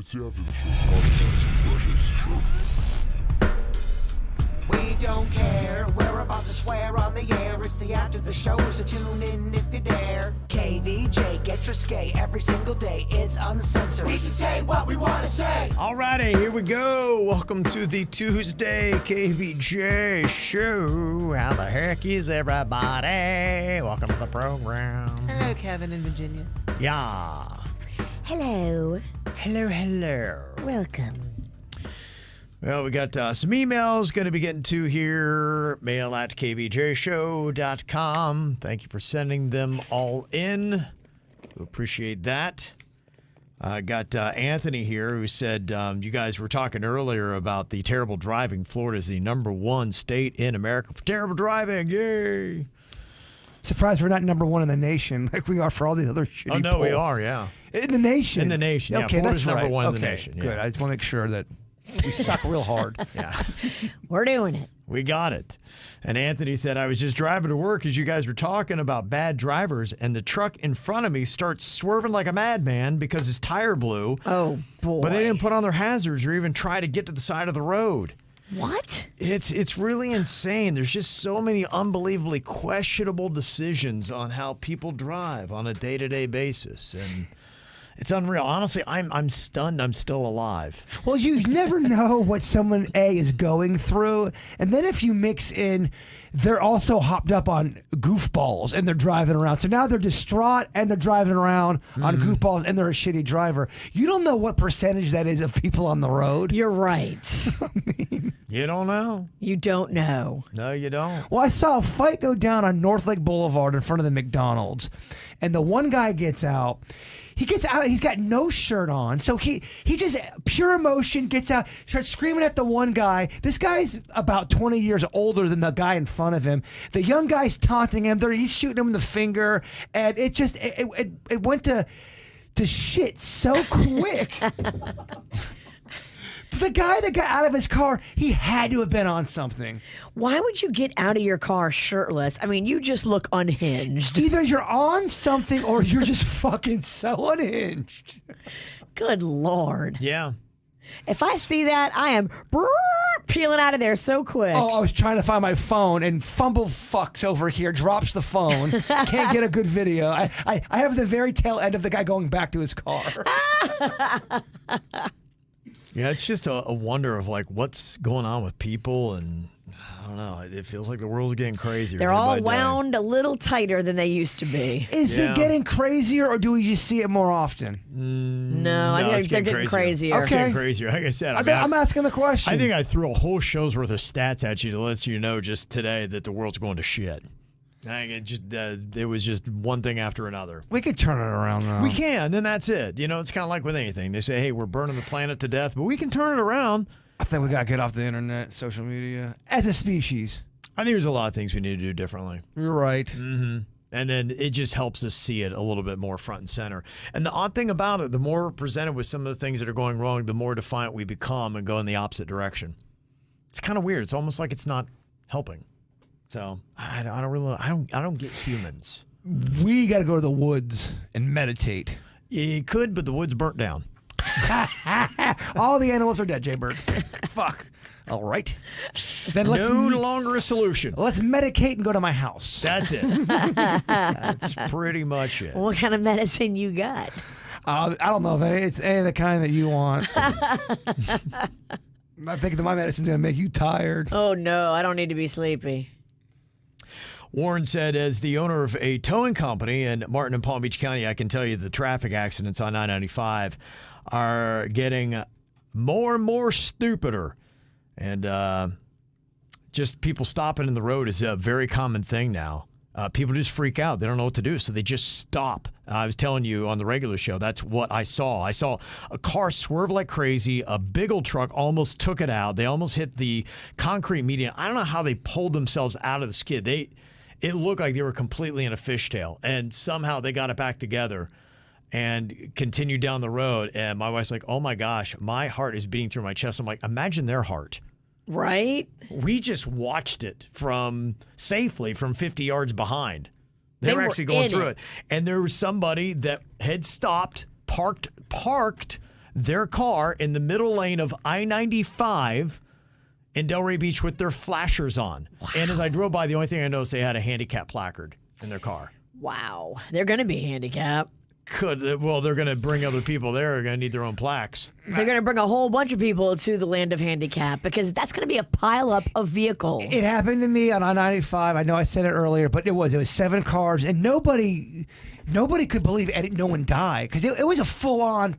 It's the After the Show podcast. We don't care, we're about to swear on the air. It's the After the Show, so tune in if you dare. KVJ, get risque every single day. It's uncensored. We can say what we want to say. Alrighty, here we go. Welcome to the Tuesday KVJ show. How the heck is everybody? Welcome to the program. Hello, Kevin in Virginia. Yeah. Hello. Hello. Welcome. Well, we got some emails going to be getting to here. Mail at kvjshow.com. Thank you for sending them all in. We appreciate that. I got Anthony here who said you guys were talking earlier about the terrible driving. Florida is the #1 state in America for terrible driving. Yay. Surprised we're not #1 in the nation like we are for all these other shitty Oh, no, polls. we are, yeah. In the nation? In the nation, yeah. Okay, Florida's that's right. #1 in the Okay, nation. Yeah. Good. I just want to make sure that we suck real hard. Yeah. We're doing it. We got it. And Anthony said, I was just driving to work as you guys were talking about bad drivers, and the truck in front of me starts swerving like a madman because his tire blew. Oh, boy. But they didn't put on their hazards or even try to get to the side of the road. What? It's really insane. There's just so many unbelievably questionable decisions on how people drive on a day-to-day basis. And it's unreal. Honestly, I'm stunned I'm still alive. Well, you never know what someone A is going through. And then if you mix in, they're also hopped up on goofballs and they're driving around. So now they're distraught and they're driving around on goofballs and they're a shitty driver. You don't know what percentage that is of people on the road. You're right. You don't know. You don't know. No, you don't. Well, I saw a fight go down on North Lake Boulevard in front of the McDonald's. And the one guy gets out. He gets out, he's got no shirt on. So he just, pure emotion, gets out, starts screaming at the one guy. This guy's about 20 years older than the guy in front of him. The young guy's taunting him. He's shooting him in the finger. And it just, it went to shit so quick. The guy that got out of his car, he had to have been on something. Why would you get out of your car shirtless? I mean, you just look unhinged. Either you're on something or you're just fucking so unhinged. Good Lord. Yeah. If I see that, I am peeling out of there so quick. Oh, I was trying to find my phone and fumble fucks over here, drops the phone, can't get a good video. I have the very tail end of the guy going back to his car. Yeah, it's just a wonder of like what's going on with people, and I don't know. It feels like the world's getting crazier. They're day all by day. wound a little tighter than they used to be. Is Yeah. it getting crazier or do we just see it more often? No, I think they're getting crazier. It's Okay. getting crazier. Like I said, I'm asking the question. I think I threw a whole show's worth of stats at you to let you know just today that the world's going to shit. I think it was just one thing after another. we could turn it around, though. We can, then that's it. You know, it's kind of like with anything. They say, hey, we're burning the planet to death, but we can turn it around. I think we got to get off the internet, social media, as a species. I think there's a lot of things we need to do differently. You're right. And then it just helps us see it a little bit more front and center. And the odd thing about it, the more we're presented with some of the things that are going wrong, the more defiant we become and go in the opposite direction. It's kind of weird. It's almost like it's not helping. So I don't get humans. We got to go to the woods and meditate. You could, but the wood's burnt down. All the animals are dead, Jay Bird. Fuck. All right. Then let's No longer a solution. let's medicate and go to my house. That's it. That's pretty much it. What kind of medicine you got? I don't know if it's any of the kind that you want. I think that my medicine's going to make you tired. Oh, no, I don't need to be sleepy. Warren said, as the owner of a towing company in Martin and Palm Beach County, I can tell you the traffic accidents on 995 are getting more and more stupider. And just people stopping in the road is a very common thing now. People just freak out. They don't know what to do, so they just stop. I was telling you on the regular show, that's what I saw. I saw a car swerve like crazy. A big old truck almost took it out. They almost hit the concrete median. I don't know how they pulled themselves out of the skid. It looked like they were completely in a fishtail, and somehow they got it back together and continued down the road. And my wife's like, oh my gosh, my heart is beating through my chest. I'm like, imagine their heart. Right? We just watched it safely from 50 yards behind. They were were actually going in through it. it. And there was somebody that had stopped, parked, their car in the middle lane of I-95 in Delray Beach with their flashers on. Wow. And as I drove by, the only thing I noticed, they had a handicap placard in their car. Wow. They're going to be handicapped. Well, they're going to bring other people there. They're going to need their own plaques. They're going to bring a whole bunch of people to the land of handicap because that's going to be a pileup of vehicles. It happened to me on I-95. I know I said it earlier, but it was 7 cars, and nobody could believe no one died because it was a full-on.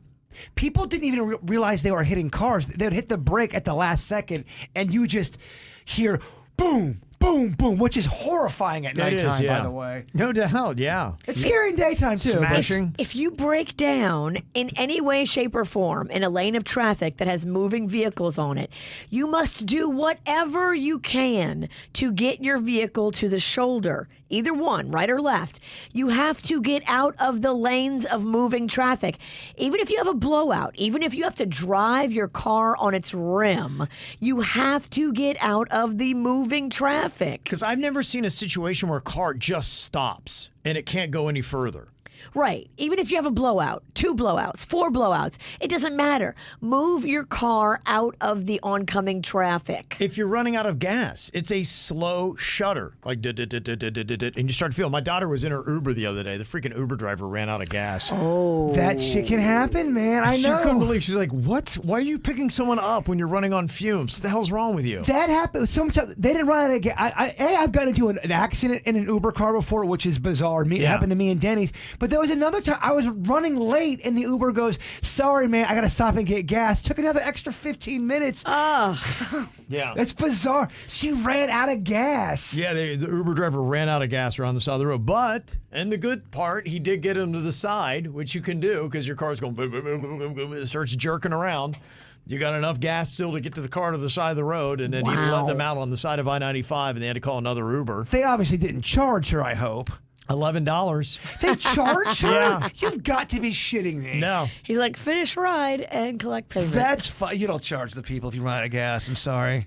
People didn't even realize they were hitting cars. They would hit the brake at the last second, and you just hear boom, boom, boom, which is horrifying at nighttime, by the way. No doubt, yeah. It's scary in daytime, too. Smashing. If you break down in any way, shape, or form in a lane of traffic that has moving vehicles on it, you must do whatever you can to get your vehicle to the shoulder. Either one, right or left. You have to get out of the lanes of moving traffic. Even if you have a blowout, even if you have to drive your car on its rim, you have to get out of the moving traffic. Because I've never seen a situation where a car just stops and it can't go any further. Right. Even if you have a blowout, 2 blowouts, 4 blowouts, it doesn't matter. Move your car out of the oncoming traffic. If you're running out of gas, it's a slow shutter. Like, and you start to feel. My daughter was in her Uber the other day. The freaking Uber driver ran out of gas. Oh. That shit can happen, man. I know. She couldn't believe. She's like, what? Why are you picking someone up when you're running on fumes? What the hell's wrong with you? That happened. Sometimes they didn't run out of gas. I've got into an accident in an Uber car before, which is bizarre. It happened to me and Denny's. But there was another time I was running late and the Uber goes, sorry, man, I got to stop and get gas. Took another extra 15 minutes. Oh. Yeah. That's bizarre. She ran out of gas. Yeah, the Uber driver ran out of gas around the side of the road. But, and the good part, he did get him to the side, which you can do because your car's going, boom, boom, boom, boom, boom, boom, it starts jerking around. You got enough gas still to get to the car to the side of the road, and then he let them out on the side of I-95, and they had to call another Uber. They obviously didn't charge her, I hope. $11. They charge her? Yeah. You've got to be shitting me. No. He's like, finish ride and collect payment. That's fine. You don't charge the people if you run out of gas. I'm sorry.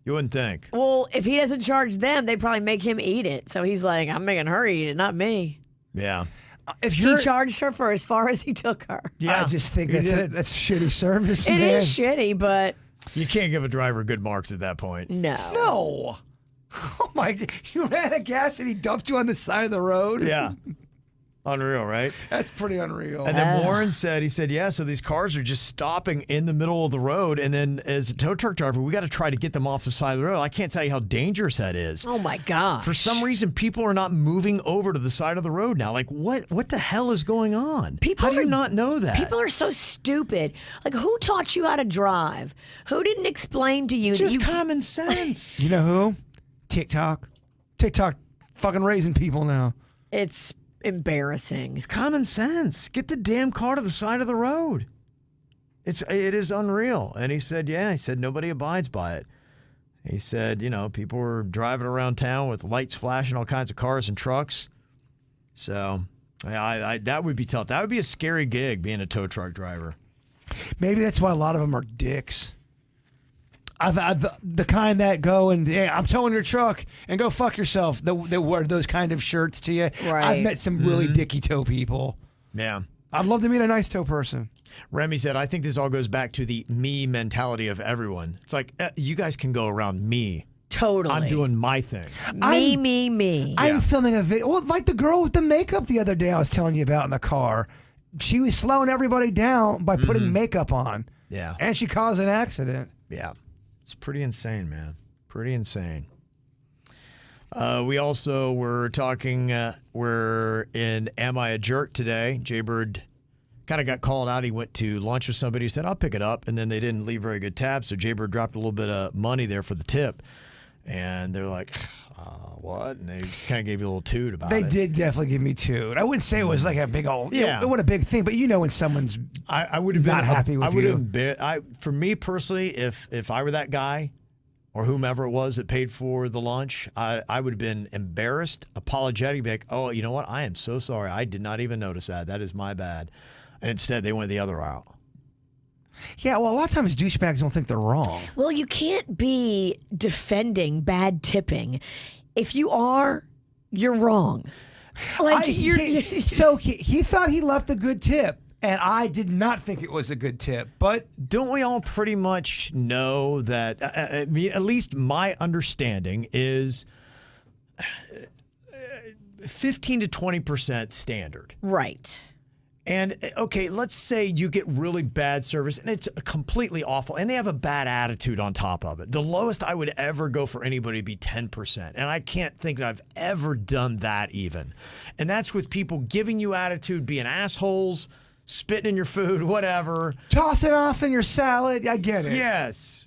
You wouldn't think. Well, if he doesn't charge them, they probably make him eat it. So he's like, I'm making her eat it, not me. Yeah. If He charged her for as far as he took her. Yeah. I just think that's it. That's shitty service, It man. is shitty, but You can't give a driver good marks at that point. no. No. Oh my! You ran out of gas and he dumped you on the side of the road. Yeah. Unreal, right? That's pretty unreal. And then Warren said, yeah, so these cars are just stopping in the middle of the road. And then as a tow truck driver, we got to try to get them off the side of the road. I can't tell you how dangerous that is. Oh my gosh. For some reason, people are not moving over to the side of the road now. Like, what the hell is going on? How do you not know that? People are so stupid. Like, who taught you how to drive? Who didn't explain to you Just that you common sense. You know who? TikTok fucking raising people now. It's embarrassing. It's common sense. Get the damn car to the side of the road. It is unreal. And he said, nobody abides by it. He said, people were driving around town with lights flashing, all kinds of cars and trucks. So that would be tough. That would be a scary gig, being a tow truck driver. Maybe that's why a lot of them are dicks. I've the kind that go and, hey, I'm towing your truck and go fuck yourself. They wear those kind of shirts to you. Right. I've met some really dicky tow people. Yeah. I'd love to meet a nice tow person. Remy said, I think this all goes back to the me mentality of everyone. It's like, you guys can go around me. Totally. I'm doing my thing. Me. I'm filming a video. Well, like the girl with the makeup the other day I was telling you about in the car. She was slowing everybody down by putting makeup on. Yeah. And she caused an accident. Yeah. It's pretty insane, man. Pretty insane. We also were talking, we're in Am I a Jerk today. Jaybird kind of got called out. He went to lunch with somebody who said, I'll pick it up. And then they didn't leave very good tabs. So Jaybird dropped a little bit of money there for the tip. And they're like, what? And they kind of gave you a little toot about it. They did definitely give me toot. I wouldn't say it was like a big old, Yeah. It wasn't a big thing, but when someone's I would have been not happy with you. For me personally, if I were that guy or whomever it was that paid for the lunch, I would have been embarrassed, apologetic, be like, oh, you know what? I am so sorry. I did not even notice that. That is my bad. And instead, they went the other route. Yeah, well, a lot of times douchebags don't think they're wrong. Well, you can't be defending bad tipping. If you are, you're wrong. Like So he thought he left a good tip. and I did not think it was a good tip. But don't we all pretty much know that? I mean, at least my understanding is 15 to 20% standard. Right. And okay, let's say you get really bad service and it's completely awful and they have a bad attitude on top of it. The lowest I would ever go for anybody would be 10%. And I can't think that I've ever done that even. And that's with people giving you attitude, being assholes, spitting in your food, whatever. Toss it off in your salad. I get it. Yes.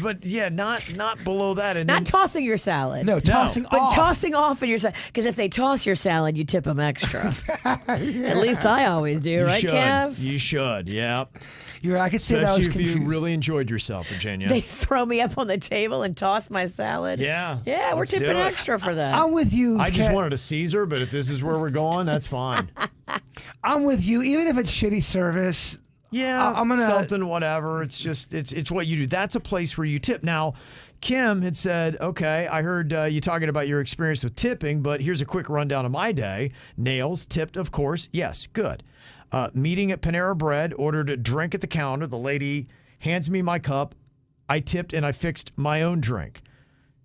But yeah, not below that. And Not then, tossing your salad. No, tossing But off. tossing off in your salad. Because if they toss your salad, you tip them extra. At least I always do, you right, should. Kev? You should, yeah. You're right. I could say that Especially was if you confused. really enjoyed yourself, Virginia. They throw me up on the table and toss my salad. Yeah. Yeah, we're Let's do tipping it. extra for that. I'm with you. I just Kat. wanted a Caesar, but if this is where we're going, that's fine. I'm with you. Even if it's shitty service, Yeah, I'm gonna something, whatever. It's just it's what you do. That's a place where you tip. Now, Kim had said, okay, I heard you talking about your experience with tipping, but here's a quick rundown of my day. Nails, tipped, of course. Yes, good. Meeting at Panera Bread, ordered a drink at the counter. The lady hands me my cup. I tipped and I fixed my own drink.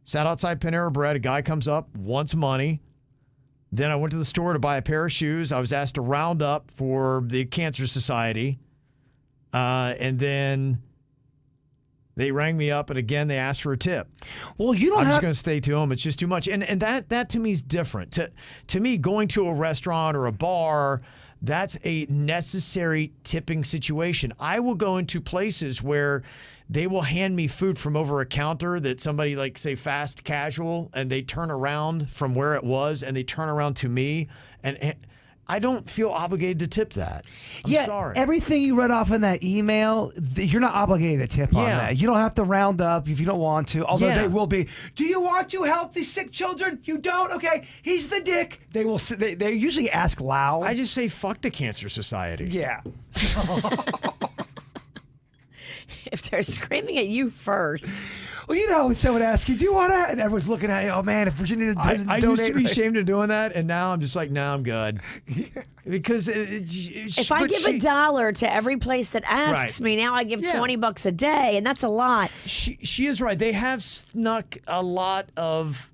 Sat outside Panera Bread. A guy comes up, wants money. Then I went to the store to buy a pair of shoes. I was asked to round up for the Cancer Society. And then they rang me up, and again, they asked for a tip. well, you don't I'm just have. going to stay to home. It's just too much. And that to me is different. To me, going to a restaurant or a bar, that's a necessary tipping situation. I will go into places where they will hand me food from over a counter that somebody, like, say, fast casual, and they turn around from where it was, and they turn around to me, and I don't feel obligated to tip that. I'm sorry. Everything you read off in that email, you're not obligated to tip on Yeah. that. You don't have to round up if you don't want to, although Yeah. they will be. Do you want to help these sick children? You don't? Okay, he's the dick. They will. They usually ask loud. I just say fuck the Cancer Society. yeah. If they're screaming at you first. Well, you know, when someone asks you, do you want to? And everyone's looking at you, oh man, if Virginia doesn't I donate. used to be right- ashamed of doing that, and now I'm just like, no, I'm good. Because If I give $1 to every place that asks Right. me, now I give Yeah. $20 a day, and that's a lot. she is right. They have snuck a lot of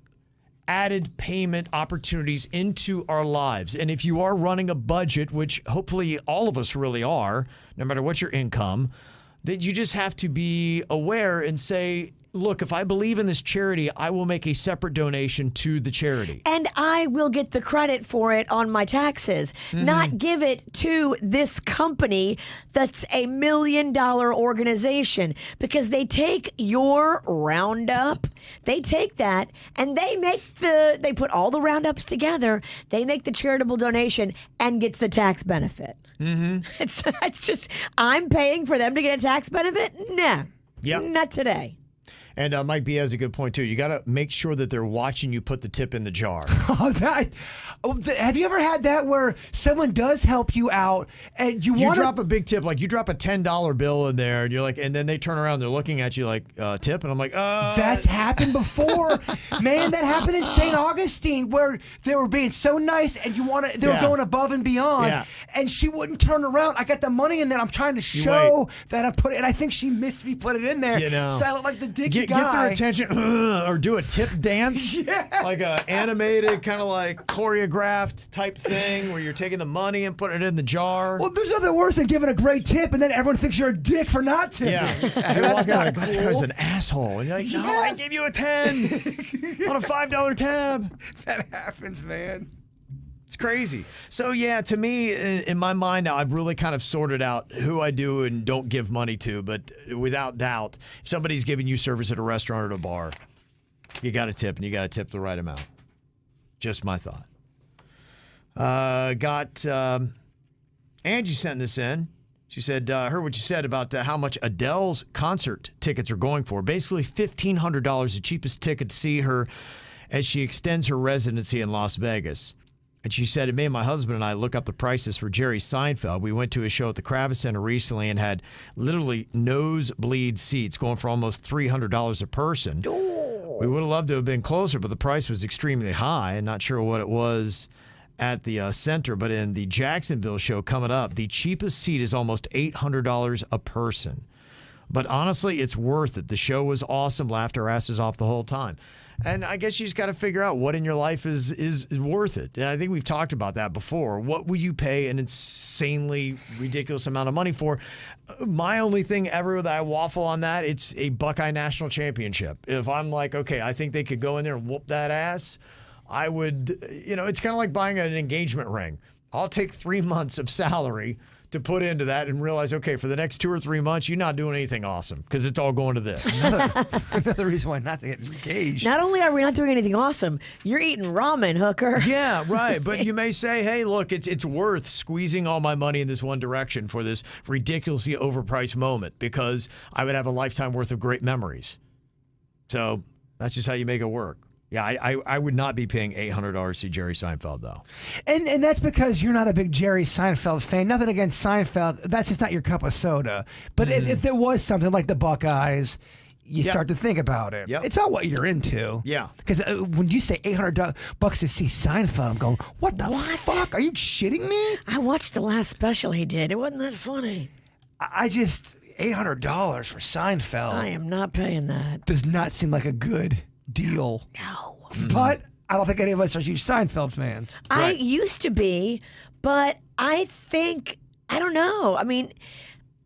added payment opportunities into our lives. And if you are running a budget, which hopefully all of us really are, no matter what your income, that you just have to be aware and say, look, if I believe in this charity, I will make a separate donation to the charity. And I will get the credit for it on my taxes, not give it to this company that's $1 million organization, because they take your roundup, they take that and they put all the roundups together, they make the charitable donation and gets the tax benefit. It's just, I'm paying for them to get a tax benefit? No. Yep. Not today. And Mike B has a good point, too. You got to make sure that they're watching you put the tip in the jar. Have you ever had that where someone does help you out and you You want drop a big tip, like you drop a $10 bill in there, and you're like, and then they turn around, they're looking at you like, tip, and I'm like, That's happened before, man. That happened in St. Augustine, where they were being so nice, and they were Yeah. going above and beyond, Yeah. and she wouldn't turn around. I got the money in there. I'm trying to show that I put it, and I think she missed me put it in there. You know. So I look like the dicky get guy. their attention, or do a tip dance, Yeah. like a animated kind of like choreographed type thing where you're taking the money and putting it in the jar. Well, there's nothing worse than giving a great tip, and then everyone thinks you're a dick for not tipping. Yeah, you're That's walking not like, cool. that guy's an asshole, and you're like, no, I gave you a 10 on a $5 tab. That happens, man. It's crazy. So yeah, to me, in my mind now, I've really kind of sorted out who I do and don't give money to. But without doubt, if somebody's giving you service at a restaurant or at a bar, you got to tip, and you got to tip the right amount. Just my thought. Angie sent this in. She said, heard what you said about how much Adele's concert tickets are going for. Basically $1,500, the cheapest ticket to see her as she extends her residency in Las Vegas. And she said, it made my husband and I look up the prices for Jerry Seinfeld. We went to a show at the Kravis Center recently and had literally nosebleed seats going for almost $300 a person. We would have loved to have been closer, but the price was extremely high and not sure what it was at the center, but in the Jacksonville show coming up, the cheapest seat is almost $800 a person. But honestly, it's worth it. The show was awesome. Laughed our asses off the whole time. And I guess you just got to figure out what in your life is worth it. And I think we've talked about that before. What would you pay an insanely ridiculous amount of money for? My only thing ever that I waffle on that, it's a Buckeye National Championship. If I'm like, okay, I think they could go in there and whoop that ass, I would, it's kind of like buying an engagement ring. I'll take 3 months of salary to put into that and realize, okay, for the next 2 or 3 months, you're not doing anything awesome because it's all going to this. Another reason why not to get engaged. Not only are we not doing anything awesome, you're eating ramen, hooker. Yeah, right. But you may say, hey, look, it's worth squeezing all my money in this one direction for this ridiculously overpriced moment because I would have a lifetime worth of great memories. So that's just how you make it work. Yeah, I would not be paying $800 to see Jerry Seinfeld, though. And that's because you're not a big Jerry Seinfeld fan. Nothing against Seinfeld. That's just not your cup of soda. But if there was something like the Buckeyes, you start to think about it. Yep. It's all what you're into. Yeah. Because when you say $800 to see Seinfeld, I'm going, what the fuck? Are you shitting me? I watched the last special he did. It wasn't that funny. I just, $800 for Seinfeld. I am not paying that. Does not seem like a good deal. No. But I don't think any of us are huge Seinfeld fans. I used to be, but I think, I don't know. I mean,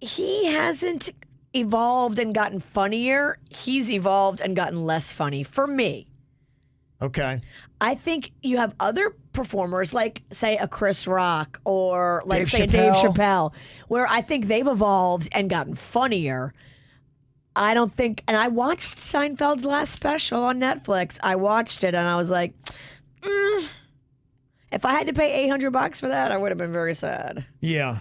he hasn't evolved and gotten funnier. He's evolved and gotten less funny for me. Okay. I think you have other performers like, say, a Chris Rock or like, Dave say, a Dave Chappelle, where I think they've evolved and gotten funnier. I don't think, and I watched Seinfeld's last special on Netflix. I watched it and I was like, if I had to pay $800 for that, I would have been very sad. Yeah.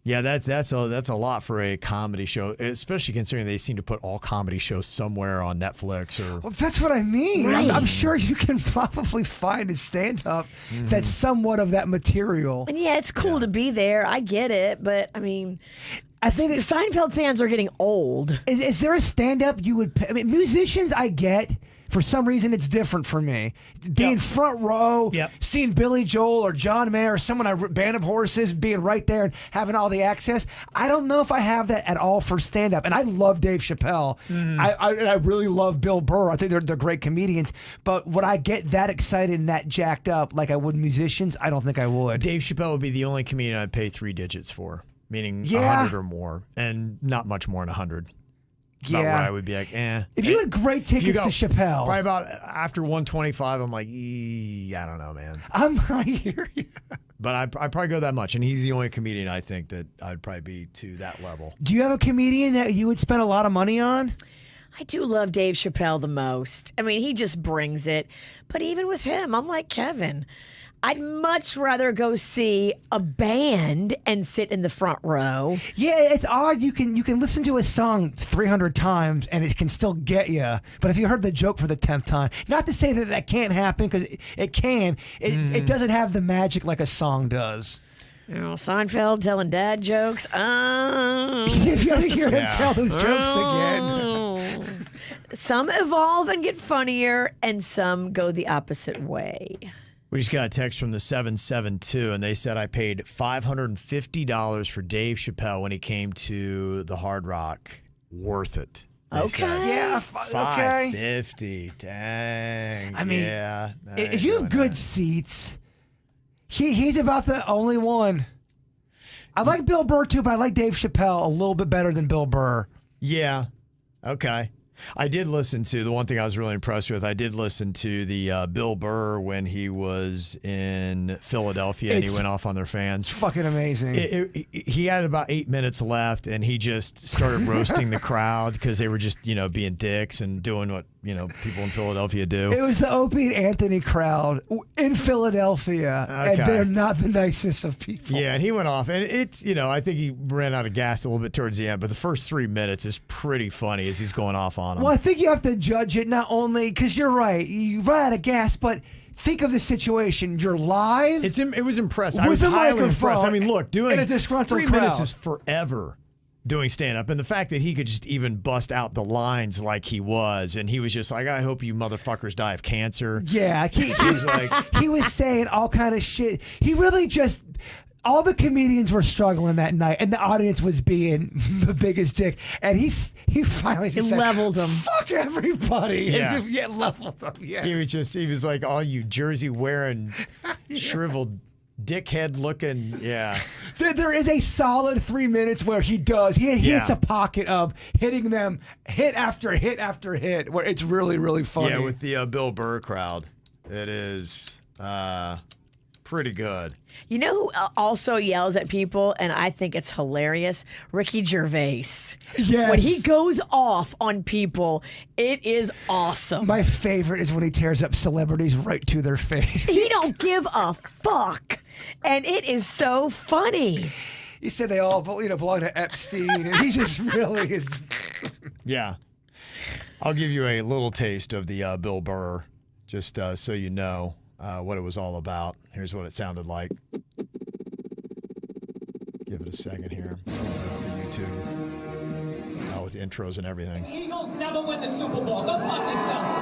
Yeah, that's a lot for a comedy show, especially considering they seem to put all comedy shows somewhere on Netflix or. Well, that's what I mean. Right. I'm sure you can probably find a stand-up that's somewhat of that material. And yeah, it's cool to be there. I get it, but I mean, I think the Seinfeld fans are getting old. Is there a stand-up you would? I mean, musicians, I get. For some reason, it's different for me. Being front row, seeing Billy Joel or John Mayer or someone, Band of Horses, being right there and having all the access. I don't know if I have that at all for stand-up. And I love Dave Chappelle. I really love Bill Burr. I think they're great comedians. But would I get that excited and that jacked up like I would musicians? I don't think I would. Dave Chappelle would be the only comedian I'd pay 3 digits for, meaning 100 or more, and not much more than 100. About where I would be like, eh. If you had great tickets to Chappelle. Probably about after 125, I'm like, I don't know, man. I hear you. But I'd probably go that much. And he's the only comedian I think that I'd probably be to that level. Do you have a comedian that you would spend a lot of money on? I do love Dave Chappelle the most. I mean, he just brings it. But even with him, I'm like Kevin. I'd much rather go see a band and sit in the front row. Yeah, it's odd. You can listen to a song 300 times and it can still get you. But if you heard the joke for the 10th time, not to say that can't happen, because it can. It doesn't have the magic like a song does. You know, Seinfeld telling dad jokes. If you ever hear him tell those jokes again. Some evolve and get funnier, and some go the opposite way. We just got a text from the 772, and they said I paid $550 for Dave Chappelle when he came to the Hard Rock. Worth it. Okay. Said. Yeah, okay. $550. Dang. I mean, yeah, if you have good seats, he's about the only one. I like Bill Burr too, but I like Dave Chappelle a little bit better than Bill Burr. Yeah. Okay. I did listen to, the one thing I was really impressed with, I did listen to the Bill Burr when he was in Philadelphia and he went off on their fans. It's fucking amazing. He had about 8 minutes left and he just started roasting the crowd because they were just, being dicks and doing what, people in Philadelphia do. It was the Opie and Anthony crowd in Philadelphia, and they're not the nicest of people. Yeah, and he went off, and it's, I think he ran out of gas a little bit towards the end, but the first 3 minutes is pretty funny as he's going off on him. Well, I think you have to judge it not only, because you're right, you run out of gas, but think of the situation. You're live. It was impressive. I was highly impressed. I mean, look, doing in a disgruntled 3 crowd. minutes is forever. doing stand-up, and the fact that he could just even bust out the lines like he was, and he was just like, I hope you motherfuckers die of cancer. Yeah, he's like, he was saying all kind of shit. He really just, all the comedians were struggling that night, and the audience was being the biggest dick, and he finally just leveled them. Fuck everybody. Yeah. And leveled them. Yeah. He was like, all you jersey wearing, shriveled dickhead looking. Yeah. There is a solid 3 minutes where he hits a pocket of hitting them hit after hit after hit, where it's really, really funny. Yeah, with the Bill Burr crowd. It is pretty good. You know who also yells at people, and I think it's hilarious? Ricky Gervais. Yes. When he goes off on people, it is awesome. My favorite is when he tears up celebrities right to their face. He don't give a fuck, and it is so funny. He said they all belong to Epstein, and he just really is. Yeah. I'll give you a little taste of the Bill Burr, just so you know what it was all about. Here's what it sounded like. Give it a second here. For YouTube. With intros and everything. Eagles never win the Super Bowl. Go fuck yourselves.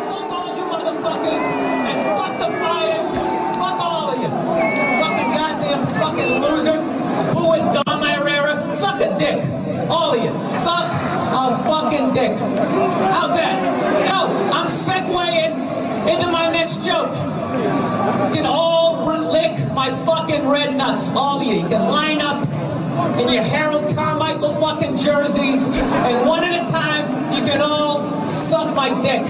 Fuck all you motherfuckers. And fuck the Friars. Fuck all of you. Fucking goddamn fucking losers. Boo and Dom Herrera. Suck a dick. All of you. Suck a fucking dick. How's that? No, I'm segueing into my next joke. You can all lick my fucking red nuts. All of you. You can line up in your Harold Carmichael fucking jerseys, and one at a time, you can all suck my dick.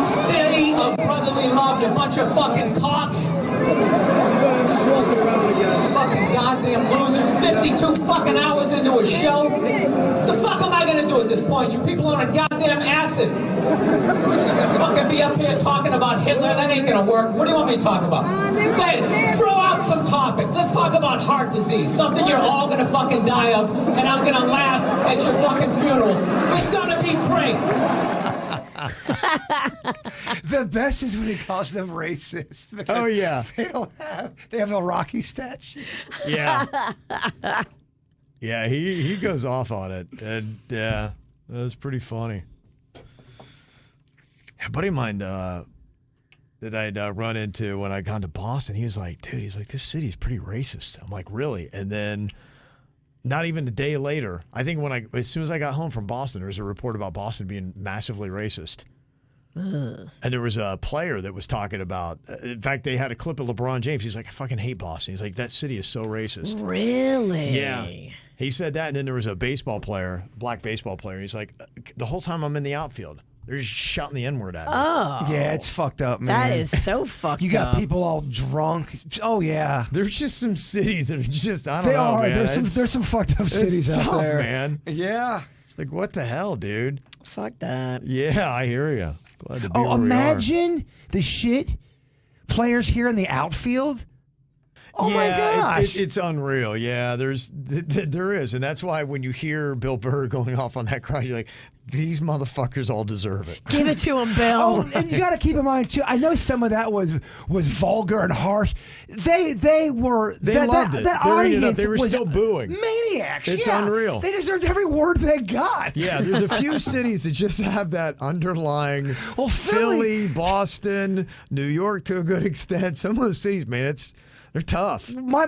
City of brotherly love, you bunch of fucking cocks. Fucking goddamn losers. 52 fucking hours into a show. The fuck am I gonna do at this point? You people are on goddamn acid. Fucking be up here talking about Hitler, that ain't gonna work. What do you want me to talk about? Hey, throw out some topics. Let's talk about heart disease. Something you're all gonna fucking die of, and I'm gonna laugh at your fucking funerals. It's gonna be great. The best is when he calls them racist. Oh, yeah. They have a Rocky statue. Yeah. Yeah, he goes off on it. And yeah, that was pretty funny. A buddy of mine that I'd run into when I got to Boston, he was like, dude, this city's pretty racist. I'm like, really? And then not even a day later, I think as soon as I got home from Boston, there was a report about Boston being massively racist. And there was a player that was talking about, in fact, they had a clip of LeBron James. He's like, I fucking hate Boston. He's like, that city is so racist. Really? Yeah. He said that, and then there was a baseball player, black baseball player. He's like, the whole time I'm in the outfield, they're just shouting the N-word at me. Oh. Yeah, it's fucked up, man. That is so fucked up. You got people all drunk. Oh, yeah. There's just some cities that are just, I don't know, man. There's some fucked up cities out tough, there. Man. Yeah. It's like, what the hell, dude? Fuck that. Yeah, I hear you. Glad to be where imagine the shit players here in the outfield. Oh yeah, my gosh, it's unreal. Yeah, there is, and that's why when you hear Bill Burr going off on that crowd, you're like, these motherfuckers all deserve it. Give it to him, Bill. Oh, and you got to keep in mind too. I know some of that was vulgar and harsh. They loved it. That audience they were still booing. Maniacs. It's yeah. unreal. They deserved every word they got. Yeah, there's a few cities that just have that underlying. Well, Philly, Boston, New York to a good extent. Some of those cities, man, they're tough. My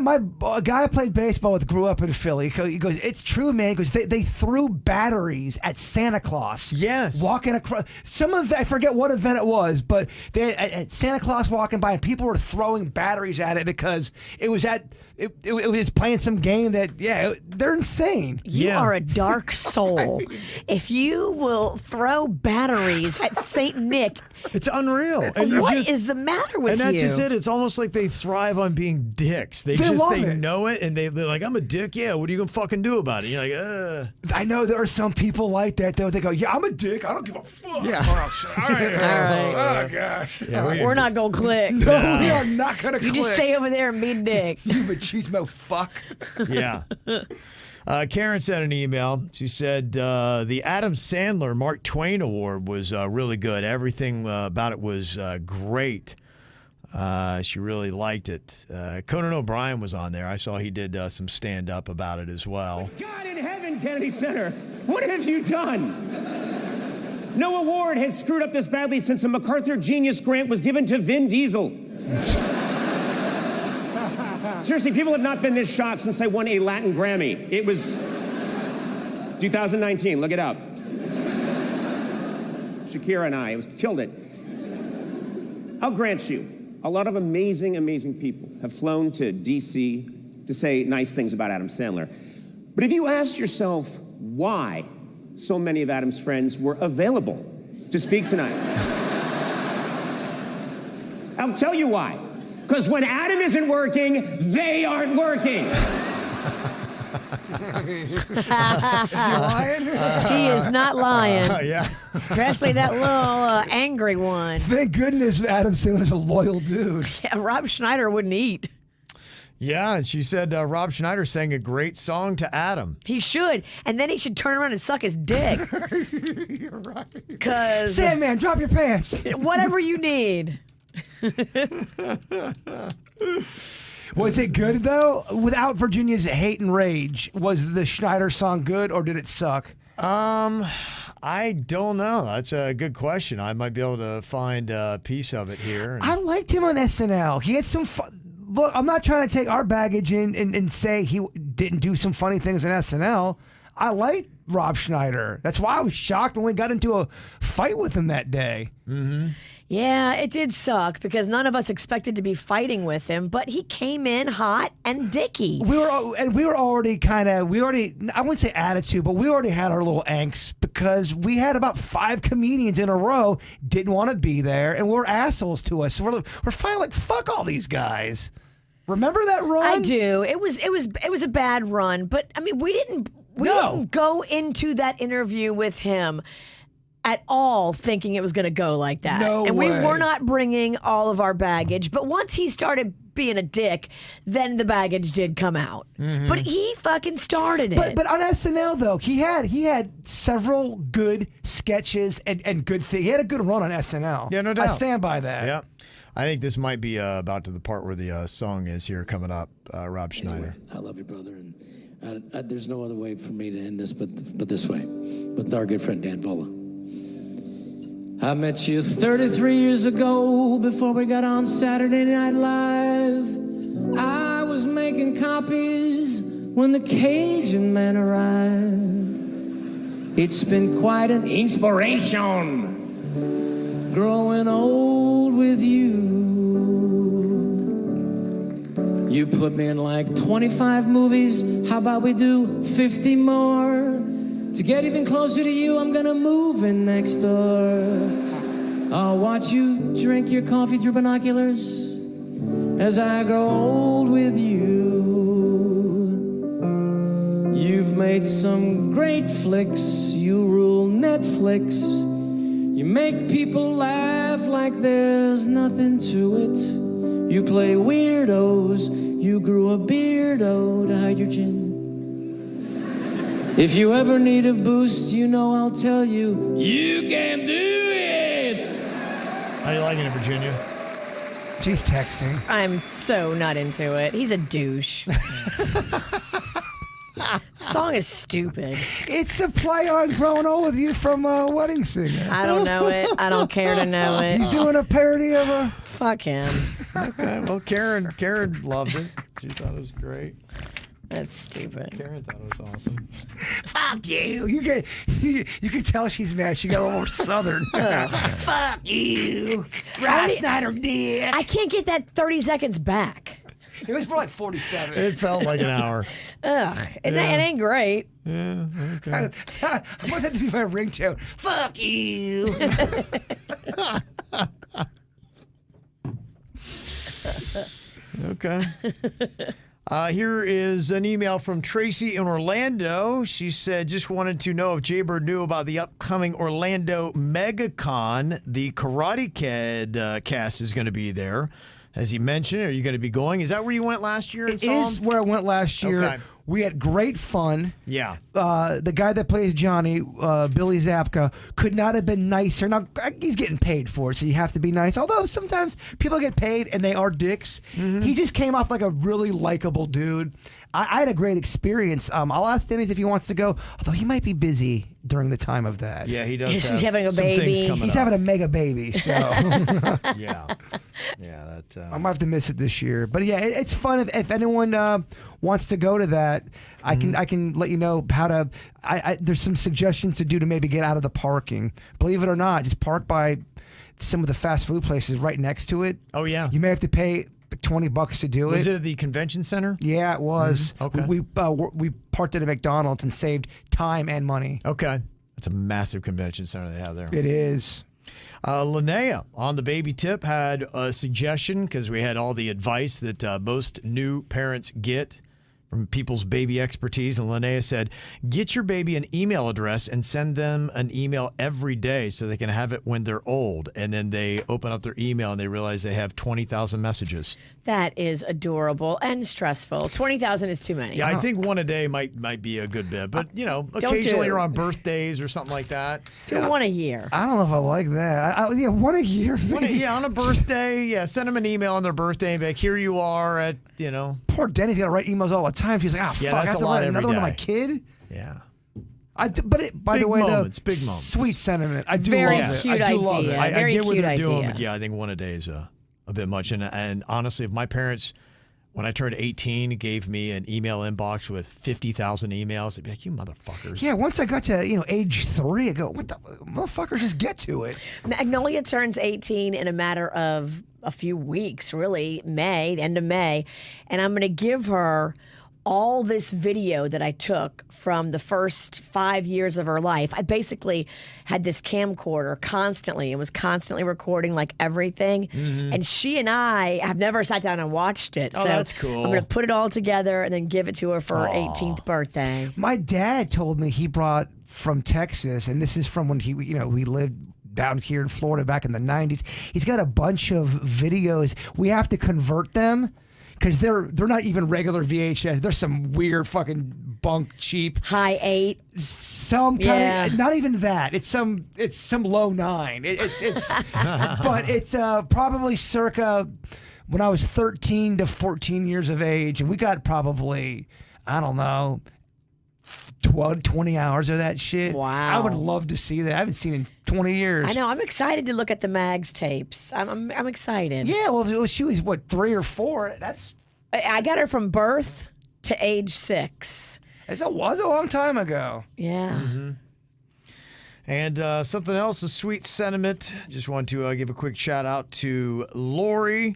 guy I played baseball with grew up in Philly. He goes, it's true, man. He goes, they threw batteries at Santa Claus. Yes. Walking across I forget what event it was, but they at Santa Claus walking by, and people were throwing batteries at it because it was playing some game that, they're insane. You are a dark soul. If you will throw batteries at Saint Nick, it's unreal. And what is the matter with you? And that's just it. It's almost like they thrive on being dicks. They know it, and they're like, I'm a dick. Yeah, what are you gonna fucking do about it? And you're like, I know there are some people like that though. They go, yeah, I'm a dick. I don't give a fuck. Yeah. All right. Oh gosh. Yeah, we're not gonna click. No, we are not gonna click. You just stay over there and be a dick. You machismo fuck. Yeah. Karen sent an email. She said the Adam Sandler Mark Twain Award was really good. Everything about it was great. She really liked it. Conan O'Brien was on there. I saw he did some stand-up about it as well. God in heaven, Kennedy Center, what have you done? No award has screwed up this badly since a MacArthur Genius Grant was given to Vin Diesel. Seriously, people have not been this shocked since I won a Latin Grammy. It was 2019, look it up. Shakira and I, killed it. I'll grant you, a lot of amazing, amazing people have flown to D.C. to say nice things about Adam Sandler. But if you asked yourself why so many of Adam's friends were available to speak tonight, I'll tell you why. Because when Adam isn't working, they aren't working. Is he lying? He is not lying. Yeah. Especially that little angry one. Thank goodness Adam Sandler's a loyal dude. Yeah, Rob Schneider wouldn't eat. Yeah, and she said Rob Schneider sang a great song to Adam. He should. And then he should turn around and suck his dick. You're right. Because Sandman, drop your pants. whatever you need. Was it good, though? Without Virginia's hate and rage, was the Schneider song good, or did it suck? I don't know. That's a good question. I might be able to find a piece of it here. I liked him on SNL. He had some fun. Look, I'm not trying to take our baggage in and say he didn't do some funny things on SNL. I liked Rob Schneider. That's why I was shocked when we got into a fight with him that day. Mm-hmm. Yeah, it did suck because none of us expected to be fighting with him, but he came in hot and dicky. We were already I wouldn't say attitude, but we already had our little angst because we had about 5 comedians in a row didn't want to be there and were assholes to us. So we're finally like, fuck all these guys. Remember that run? I do. It was a bad run, but I mean, we didn't go into that interview with him at all thinking it was going to go like that. No and way. we were not bringing all of our baggage, but once he started being a dick, then the baggage did come out. Mm-hmm. But he fucking started it. But on SNL though, he had several good sketches and good things. He had a good run on SNL. Yeah, no doubt. I stand by that. Yeah. I think this might be about to the part where the song is here coming up, Rob Schneider. Anyway, I love you, brother, and there's no other way for me to end this but this way, with our good friend Dan Vola. I met you 33 years ago before we got on Saturday Night Live. I was making copies when the Cajun Man arrived. It's been quite an inspiration growing old with you. You put me in like 25 movies. How about we do 50 more? To get even closer to you, I'm gonna move in next door. I'll watch you drink your coffee through binoculars as I grow old with you. You've made some great flicks. You rule Netflix. You make people laugh like there's nothing to it. You play weirdos. You grew a beardo to hide your chin. If you ever need a boost, you know I'll tell you, you can do it! How you liking it, Virginia? She's texting. I'm so not into it. He's a douche. The song is stupid. It's a play on Growing Old With You from Wedding Singer. I don't know it. I don't care to know it. He's doing a parody of a... Fuck him. Okay, well, Karen loved it. She thought it was great. That's stupid. Karen thought it was awesome. Fuck you. You can tell she's mad. She got a little more southern. Fuck you. Rob Schneider did. I can't get that 30 seconds back. It was for like 47. It felt like an hour. Ugh. It ain't great. Yeah, okay. I want that to be my ringtone. Fuck you. Okay. Here is an email from Tracy in Orlando. She said, just wanted to know if Jaybird knew about the upcoming Orlando MegaCon. The Karate Kid cast is going to be there. As he mentioned, are you going to be going? Is that where you went last year? It is where I went last year. Okay. We had great fun. Yeah. The guy that plays Johnny, Billy Zabka, could not have been nicer. Now, he's getting paid for it, so you have to be nice. Although sometimes people get paid and they are dicks. He just came off like a really likable dude. I had a great experience. I'll ask Dennis if he wants to go, although he might be busy during the time of that. Yeah, he does. He's have having a some baby. things coming He's up. having a mega baby, so Yeah. Yeah, that. I might have to miss it this year. But yeah, it's fun if anyone wants to go to that. I can let you know how to. There's some suggestions to do to maybe get out of the parking. Believe it or not, just park by some of the fast food places right next to it. Oh yeah. You may have to pay $20 to do Was it. it at the convention center? Yeah, it was. Okay. We parked at a McDonald's and saved time and money. Okay. That's a massive convention center they have there. It is. Linnea on the baby tip had a suggestion because we had all the advice that most new parents get from people's baby expertise. And Linnea said, get your baby an email address and send them an email every day so they can have it when they're old. And then they open up their email and they realize they have 20,000 messages. That is adorable and stressful. 20,000 is too many. Yeah, I think one a day might be a good bit. But, occasionally or on birthdays or something like that. Do one a year. I don't know if I like that. Yeah, one a year. On a birthday. Send them an email on their birthday and be like, here you are at, Poor Denny's got to write emails all the time. She's like, fuck, that's I have a to lot write every another one to day. my kid. Yeah. By Big the way, moments, though, big moments. sweet sentiment. I do Very love it. cute I do love idea. it. I Very get what cute they're doing, idea. but yeah, I think one a day is a bit much. And honestly, if my parents, when I turned 18, gave me an email inbox with 50,000 emails, they'd be like, you motherfuckers. Yeah, once I got to age 3, I go, what the motherfucker? Just get to it. Magnolia turns 18 in a matter of a few weeks, really, the end of May. And I'm going to give her all this video that I took from the first 5 years of her life. I basically had this camcorder constantly and was constantly recording like everything. And she and I have never sat down and watched it. Oh, so that's cool. I'm going to put it all together and then give it to her for her 18th birthday. My dad told me he brought from Texas, and this is from when we lived down here in Florida back in the 90s. He's got a bunch of videos. We have to convert them because they're not even regular VHS. They're some weird fucking bunk cheap. High 8. Some kind of, not even that. It's some low 9. It's but it's probably circa when I was 13 to 14 years of age, and we got probably, I don't know, 20 hours of that shit. Wow. I would love to see that. I haven't seen it in 20 years. I know. I'm excited to look at the Mags tapes. I'm excited. Yeah, well, she was, 3 or 4? I got her from birth to age 6. It was a long time ago. Yeah. And something else, a sweet sentiment. Just want to give a quick shout out to Lori.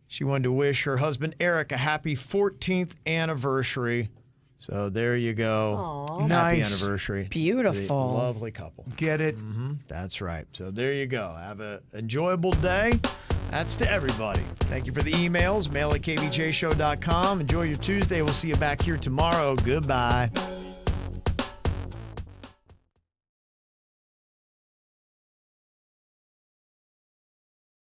She wanted to wish her husband Eric a happy 14th anniversary. So there you go. Aw. Happy Nice. anniversary. Beautiful. The lovely couple. Get it? That's right. So there you go. Have an enjoyable day. That's to everybody. Thank you for the emails. Mail at kvjshow.com. Enjoy your Tuesday. We'll see you back here tomorrow. Goodbye.